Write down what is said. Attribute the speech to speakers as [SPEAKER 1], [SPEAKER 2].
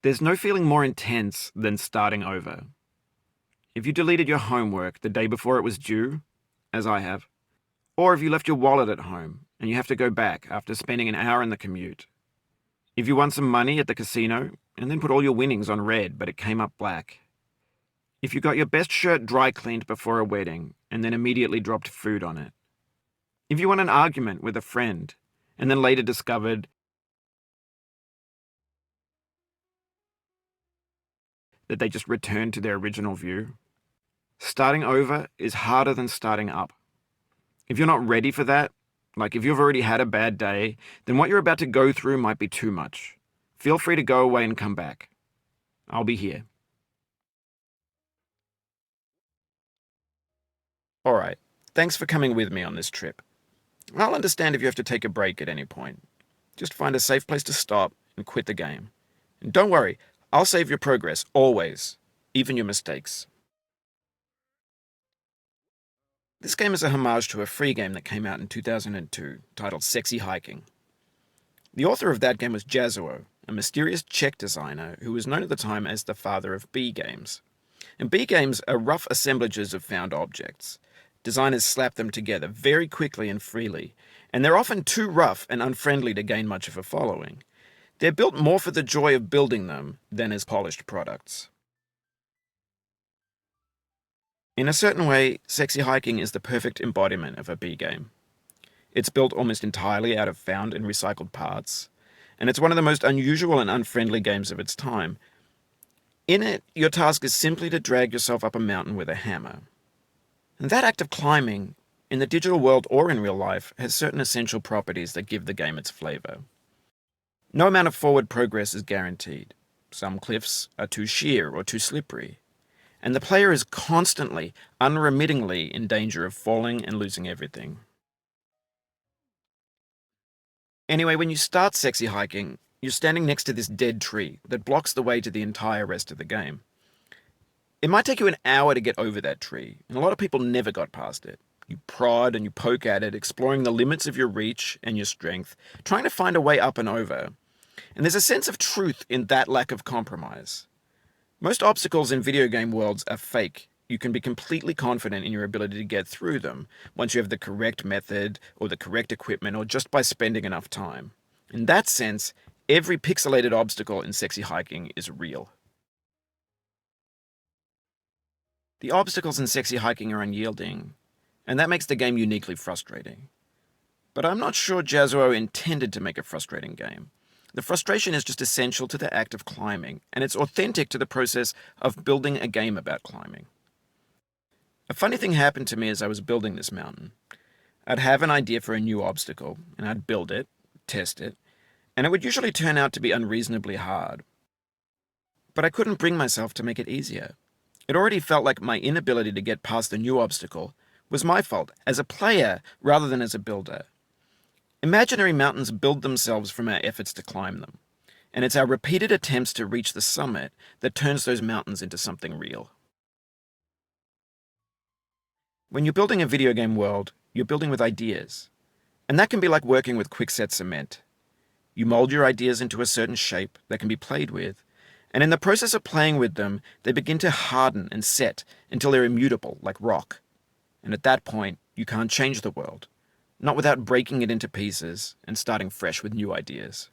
[SPEAKER 1] There's no feeling more intense than starting over. If you deleted your homework the day before it was due, as I have, or if you left your wallet at home and you have to go back after spending an hour in the commute. If you won some money at the casino and then put all your winnings on red but it came up black. If you got your best shirt dry cleaned before a wedding and then immediately dropped food on it. If you won an argument with a friend and then later discovered that they just returned to their original view. Starting over is harder than starting up. If you're not ready for that, like if you've already had a bad day, then what you're about to go through might be too much. Feel free to go away and come back. I'll be here. Alright, thanks for coming with me on this trip. I'll understand if you have to take a break at any point. Just find a safe place to stop and quit the game. And don't worry, I'll save your progress, always, even your mistakes. This game is a homage to a free game that came out in 2002, titled Sexy Hiking. The author of that game was Jazuo, a mysterious Czech designer who was known at the time as the father of B games. And B games are rough assemblages of found objects. Designers slap them together very quickly and freely, and they're often too rough and unfriendly to gain much of a following. They're built more for the joy of building them than as polished products. In a certain way, Sexy Hiking is the perfect embodiment of a B game. It's built almost entirely out of found and recycled parts, and it's one of the most unusual and unfriendly games of its time. In it, your task is simply to drag yourself up a mountain with a hammer. And that act of climbing, in the digital world or in real life, has certain essential properties that give the game its flavor. No amount of forward progress is guaranteed. Some cliffs are too sheer or too slippery. And the player is constantly, unremittingly in danger of falling and losing everything. Anyway, when you start Sexy Hiking, you're standing next to this dead tree that blocks the way to the entire rest of the game. It might take you an hour to get over that tree, and a lot of people never got past it. You prod and you poke at it, exploring the limits of your reach and your strength, trying to find a way up and over. And there's a sense of truth in that lack of compromise. Most obstacles in video game worlds are fake. You can be completely confident in your ability to get through them once you have the correct method or the correct equipment or just by spending enough time. In that sense, every pixelated obstacle in Sexy Hiking is real. The obstacles in Sexy Hiking are unyielding, and that makes the game uniquely frustrating. But I'm not sure Jazuo intended to make a frustrating game. The frustration is just essential to the act of climbing, and it's authentic to the process of building a game about climbing. A funny thing happened to me as I was building this mountain. I'd have an idea for a new obstacle, and I'd build it, test it, and it would usually turn out to be unreasonably hard. But I couldn't bring myself to make it easier. It already felt like my inability to get past the new obstacle was my fault, as a player rather than as a builder. Imaginary mountains build themselves from our efforts to climb them, and it's our repeated attempts to reach the summit that turns those mountains into something real. When you're building a video game world, you're building with ideas, and that can be like working with quickset cement. You mold your ideas into a certain shape that can be played with, and in the process of playing with them, they begin to harden and set until they're immutable, like rock. And at that point, you can't change the world. Not without breaking it into pieces and starting fresh with new ideas.